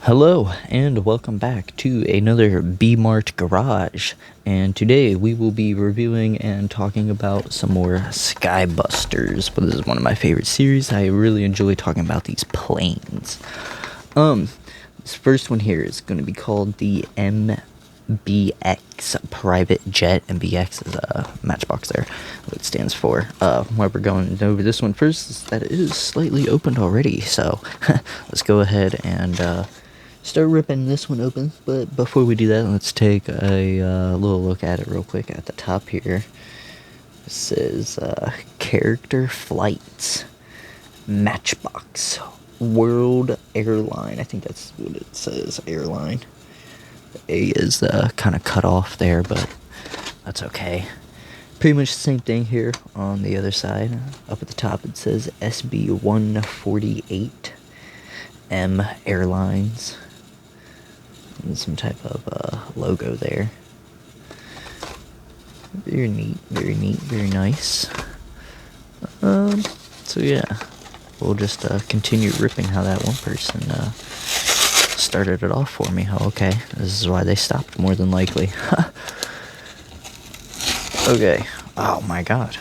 Hello and welcome back to another B-Mart Garage, and today we will be reviewing and talking about some more SkyBusters, but this is one of my favorite series. I really enjoy talking about these planes. This first one here is going to be called the MBX Private Jet. MBX is a Matchbox there, what it stands for. Why we're going over this one first is that it is slightly opened already, so let's go ahead and start ripping this one open. But before we do that, let's take a little look at it real quick at the top here. It says Character Flights Matchbox World Airline. I think that's what it says, airline. The A is kind of cut off there, but that's okay. Pretty much the same thing here on the other side. Up at the top it says SB148 M Airlines. And some type of logo there. Very neat, very nice. So yeah, we'll just continue ripping how that one person started it off for me. Oh, okay, this is why they stopped, more than likely. Okay, oh my god.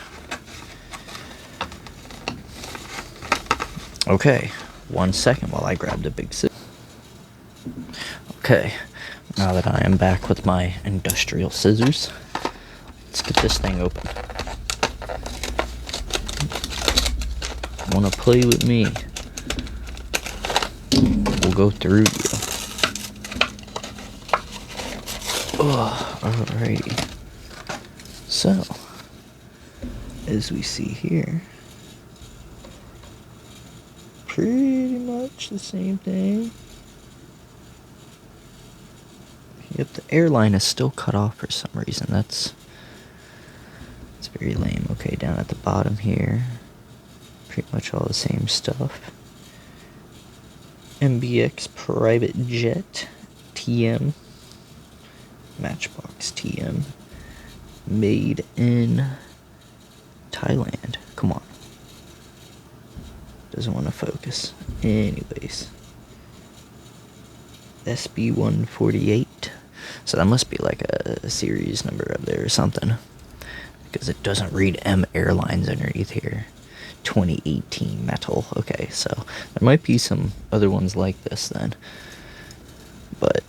Okay, 1 second while I grab the big scissors. Okay, now that I am back with my industrial scissors, let's get this thing open. Wanna play with me? We'll go through you. Oh, alrighty. So, as we see here, pretty much the same thing. Yep, the airline is still cut off for some reason. That's very lame. Okay, down at the bottom here, pretty much all the same stuff. MBX Private Jet TM Matchbox TM, made in Thailand. Come on, doesn't want to focus. Anyways, SB148. So that must be like a series number up there or something, because it doesn't read M Airlines underneath here. 2018 metal. Okay, so there might be some other ones like this then, but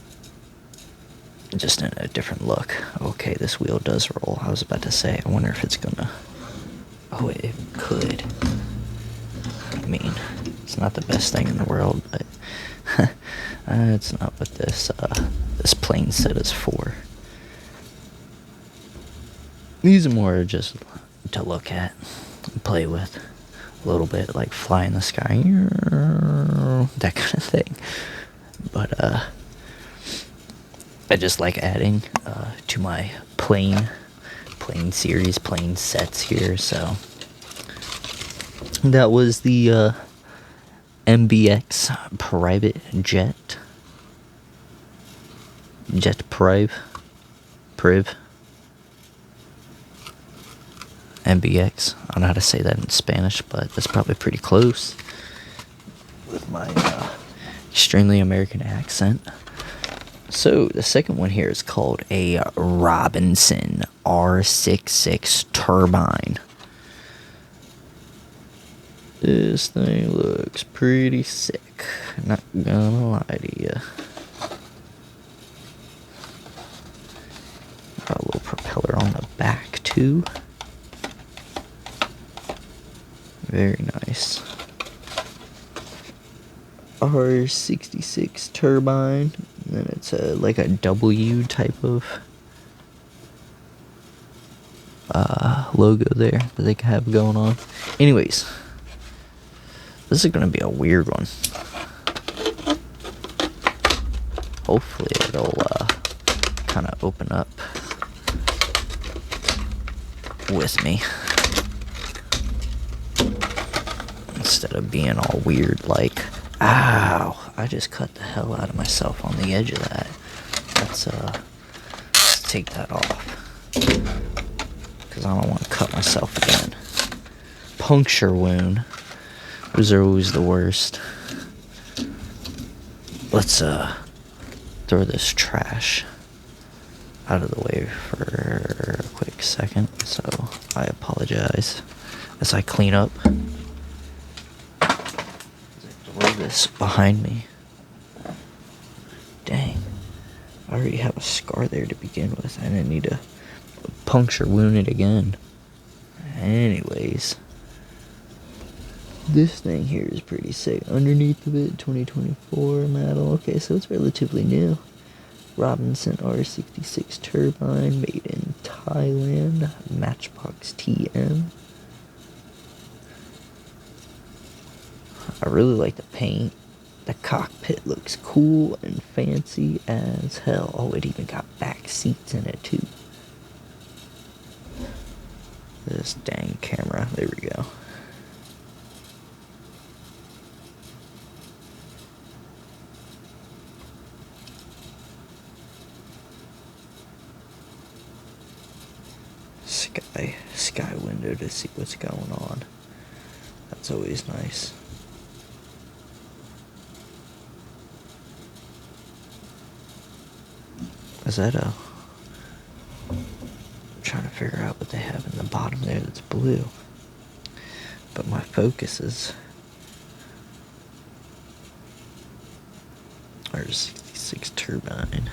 just in a different look. Okay, this wheel does roll. I was about to say, I wonder if it's gonna... Oh, it could. I mean, it's not the best thing in the world, but it's not what this plane set is for. These are more just to look at and play with a little bit, like fly in the sky, that kind of thing. But I just like adding to my plane series, plane sets here. So that was the MBX Private Jet. Priv. MBX. I don't know how to say that in Spanish, but that's probably pretty close with my extremely American accent. So the second one here is called a Robinson R66 turbine. This thing looks pretty sick, not gonna lie to you. Got a little propeller on the back too. Very nice. R66 turbine. And then it's like a W type of logo there that they have going on. Anyways, this is gonna be a weird one. Hopefully it'll kind of open up with me instead of being all weird like, ow, I just cut the hell out of myself on the edge of that. Let's take that off, because I don't want to cut myself again. Puncture wound. Those are always the worst. let's throw this trash out of the way for a quick second. So I apologize as I clean up. Throw this behind me. Dang, I already have a scar there to begin with. I didn't need to puncture wound it again. Anyways, this thing here is pretty sick. Underneath of it, 2024 model. Okay, so it's relatively new. Robinson R66 turbine, made in Thailand. Matchbox TM. I really like the paint. The cockpit looks cool and fancy as hell. Oh, it even got back seats in it too. This dang camera. There we go. Sky window to see what's going on. That's always nice. Is that a... I'm trying to figure out what they have in the bottom there that's blue. But my focus is... There's 66 turbine.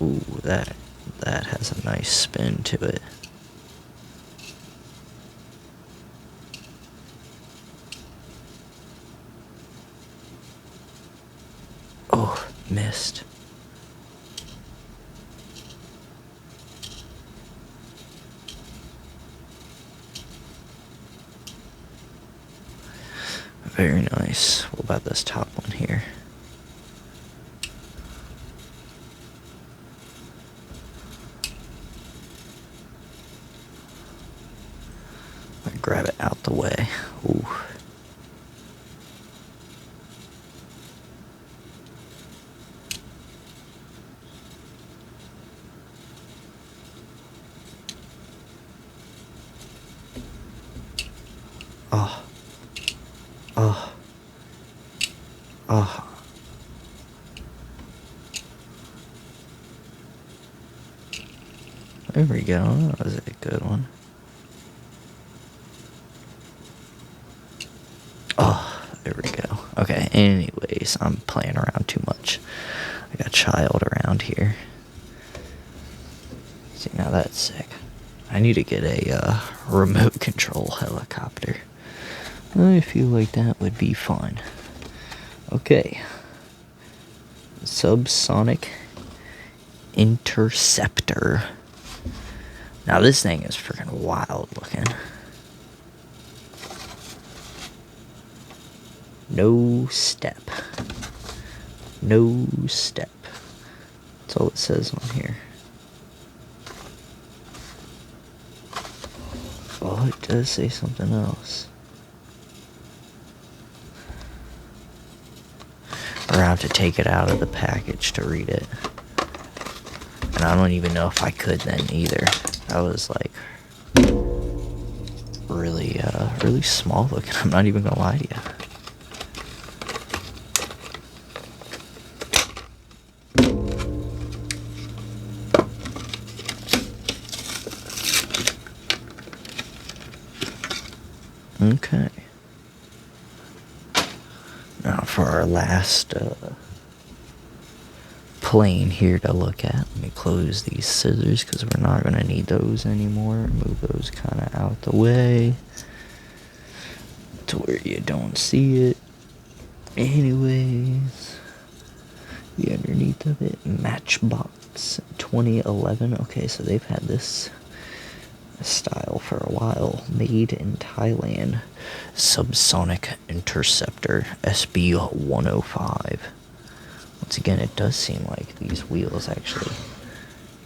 Ooh, that has a nice spin to it. Oh, missed. Very nice. What about this top one here? I grab it out the way. Ooh. Oh. Oh. Oh. There we go. That was a good one. Oh, there we go. Okay, anyways, I'm playing around too much. I got a child around here. See, now that's sick. I need to get a remote control helicopter. I feel like that would be fun. Okay. Subsonic Interceptor. Now this thing is freaking wild looking. No step. No step. That's all it says on here. Oh, it does say something else. Or I have to take it out of the package to read it. And I don't even know if I could then either. That was like really, really small looking. I'm not even gonna lie to you. Okay. Now for our last plane here to look at. Let me close these scissors because we're not going to need those anymore. Move those kind of out the way to where you don't see it. Anyways, the underneath of it, Matchbox 2011. Okay, so they've had this style for a while. Made in Thailand. Subsonic Interceptor SB-105. Once again, it does seem like these wheels actually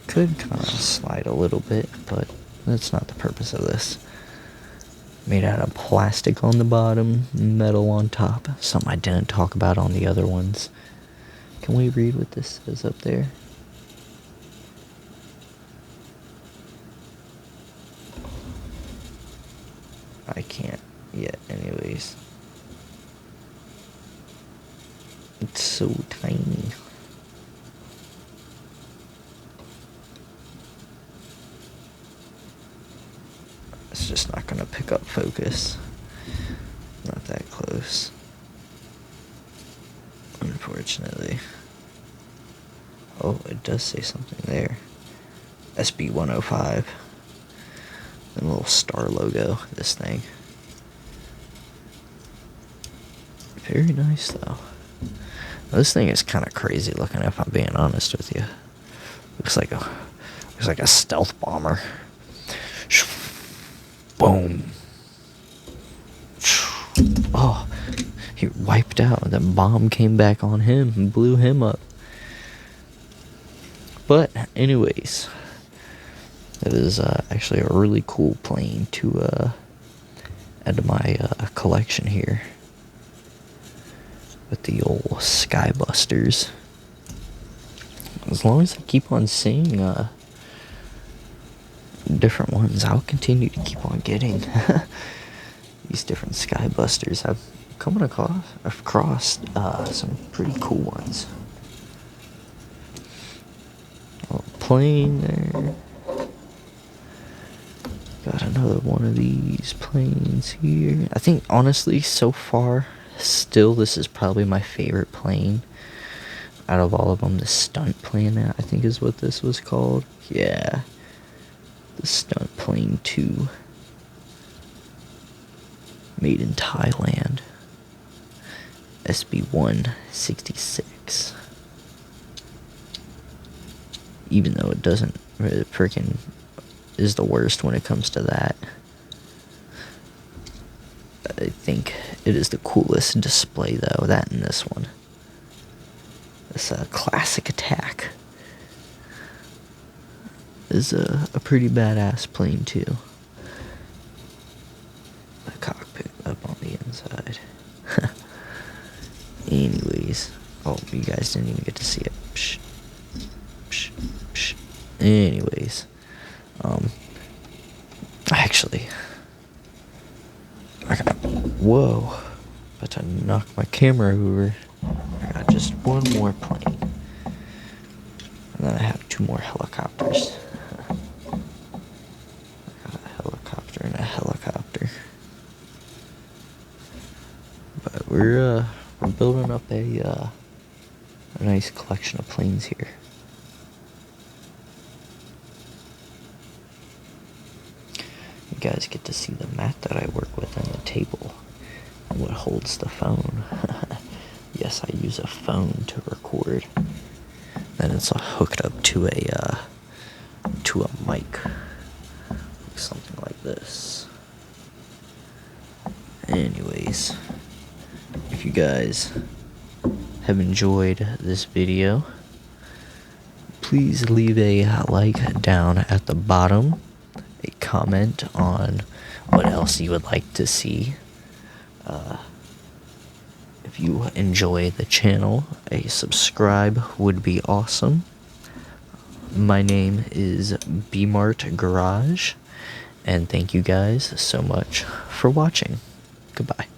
could kind of slide a little bit, but that's not the purpose of this. Made out of plastic on the bottom, metal on top. Something I didn't talk about on the other ones. Can we read what this says up there? I can't yet, anyways. It's so tiny. It's just not gonna pick up focus. Not that close. Unfortunately. Oh, it does say something there. SB 105. The little star logo, this thing. Very nice though. This thing is kind of crazy looking, if I'm being honest with you. Looks like a stealth bomber. Boom. Oh, he wiped out. The bomb came back on him and blew him up. But anyways, it is actually a really cool plane to add to my collection here. With the old SkyBusters. As long as I keep on seeing different ones, I'll continue to keep on getting these different SkyBusters. I've come across some pretty cool ones. A plane there. Got another one of these planes here. I think honestly, so far, still this is probably my favorite plane out of all of them. The stunt plane, I think is what this was called. Yeah, the stunt plane 2, made in Thailand. SB 166. Even though it doesn't, it freaking is the worst when it comes to that. I think it is the coolest display though, that and this one. This classic attack is a pretty badass plane too. The cockpit up on the inside. Anyways, oh, you guys didn't even get to see it. Psh, psh, psh. Anyways, actually, whoa, about to knock my camera over. I got just one more plane, and then I have 2 more helicopters. I got a helicopter and a helicopter. But we're building up a nice collection of planes here. You guys get to see the mat that I work with on the table and what holds the phone. Yes, I use a phone to record. Then it's hooked up to a mic, something like this. Anyways, if you guys have enjoyed this video, please leave a like down at the bottom, a comment on what else you would like to see. If you enjoy the channel, a subscribe would be awesome. My name is BMart Garage, and thank you guys so much for watching. Goodbye.